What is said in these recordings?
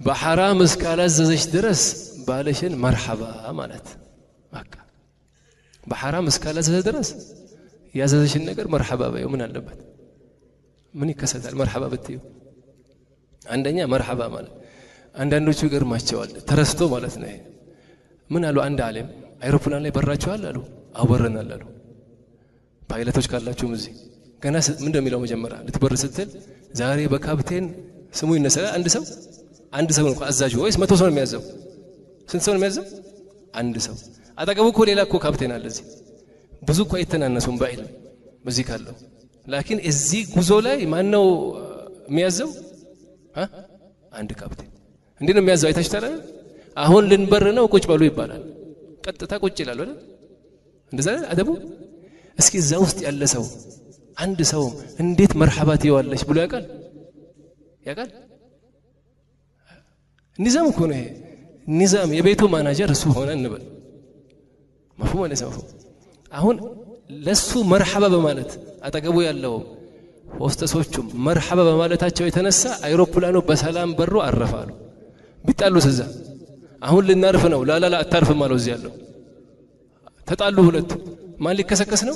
በሐራም እስካላዘዘሽ ድረስ ባለሽን መርሐባ ማለት በቃ በሐራም እስካላዘዘ ድረስ ያዘዘሽን ነገር መርሐባ በይው ምን አለበት ምን ይከሰታል መርሐባ ብትዩ አንደኛ መርሐባ ማለት አንዳንዶቹ ይገርማቸዋል ተረስቶ ማለት ነው ምን አሉ አንድ ዓለም አይሮፕላን ላይ በራቸዋል አሉ አወረናል አሉ ፓይለቶች ካላችሁ እዚህ ገና ምን እንደሚለው መጀመሪያ ልትበር ስትል ዛሬ በካፕቴን ስሙ ይነሳል አንድ ሰው ነው አዛዡ ወይስ 100 ሰው ነው የሚያዘው ስንት ሰው ነው የሚያዘው አንድ ሰው አጠገቡ እኮ ሌላ እኮ ካፕቴን አለ እዚህ ብዙ እኮ አይተናነሱም ባይልም በዚህ ካለው ላኪን እዚህ ጉዞ ላይ ማን ነው የሚያዘው አንድ ካፕቴን እንዴ ነው የሚያዘው አይታችታለ አሁን ልንበር ነው ቁጭ በሉ ይባላል ቀጥታ ቁጭ ይላል አይደል እንደዛ አደቡ እስኪ እዛ ውስጥ ያለ ሰው አንድ ሰው እንዴት መርሐባት ይዋለሽ ብሎ ያቃል ኒዛም እኮ ነው ኒዛም የቤቱ ማናጀር እሱ ሆነ እንበል مفهوم ولا مفهوم አሁን ለሱ መርሐባ በማለት አጠገቡ ያለው ሆስተሶቹም መርሐባ በማለታቸው የተነሳ አይሮፕላኑ በሰላም በሩ አረፋሉ ቢጣሉስ እዛ አሁን ልናርፍ ነው ላላላ አታርፍ ማለት እዚህ ያለው ተጣሉ ሁለቱ ማን ሊከሰከስ ነው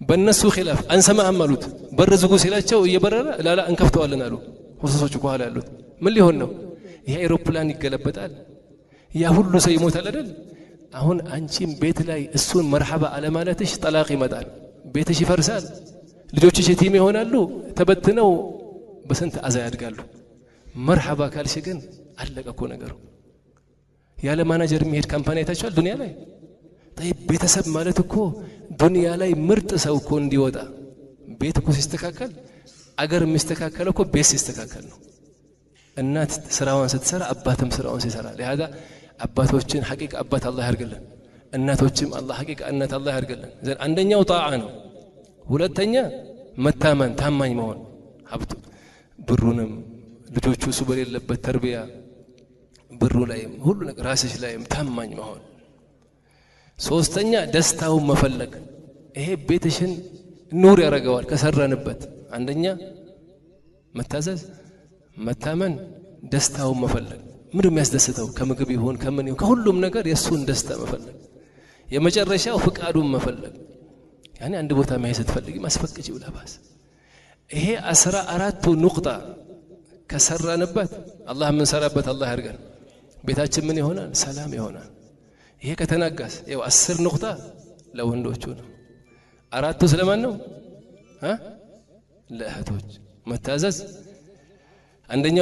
በእነሱ ኺላፍ አንሰማህም አሉት በር ዝጉ ሲላቸው እየበረረ ላላ እንከፍተዋለን አሉ ሆስተሶቹ ከኋላ ያሉት ምን ሊሆን ነው ይሄ አይሮፕላን ይገለበጣል ያ ሁሉ ሰው ይሞታል አይደል አሁን አንቺም ቤት ላይ እሱን መርሐባ አለማለትሽ ጠላቅ ይመጣል ቤትሽ ይፈርሳል ልጆችሽ የቲም ይሆናሉ ተበትነው በስንት አዛ ያድጋሉ መርሐባ ካልሽ ግን አለቀ እኮ ነገሩ ያለ ማናጀር የሚሄድ ካምፓኒ አይታችኋል ዱንያ ላይ طيب ቤተሰብ ማለት እኮ ዱንያ ላይ ምርጥ ሰው እኮ እንዲወጣ ቤት እኮ ሲስተካከል አገር የሚስተካከለው እኮ ቤት ሲስተካከል ነው እናት ስራዋን ስትሰራ አባትም ስራውን ሲሰራ ለሃዳ አባቶችን ሐቂቃ አባት አላህ ያርግልን እናቶችም አላህ ሐቂቃ እናት አላህ ያርግልን ዘን አንደኛው ጣዓ ነው ሁለተኛ መታመን ታማኝ መሆን ሀብቱ ብሩንም ልጆቹ እሱ በሌለበት ተርቢያ ብሩ ላይም ሁሉ ነገር ራስሽ ላይም ታማኝ መሆን ሶስተኛ ደስታውን መፈለግ ይሄ ቤትሽን ኑር ያረጋዋል ከሰራንበት አንደኛ መታዘዝ መታመን ደስታውን መፈለግ ምን የሚያስደስተው ከምግብ ይሁን ከምን ይሁን ከሁሉም ነገር የሱን ደስታ መፈለግ የመጨረሻው ፍቃዱን መፈለግ ያኔ አንድ ቦታ መሄድ ስትፈልጊ ማስፈቀጂ ወላባስ ይሄ 14 ንቁጣ ከሰራንበት አላህ ምን ሰራበት አላህ ያርጋል ቤታችን ምን ይሆናል ሰላም ይሆናል ይሄ ከተናጋስ ያው 10 ንቁጣ ለወንዶቹ ነው አራቱ ስለማን ነው ለእህቶች መታዘዝ አንደኛ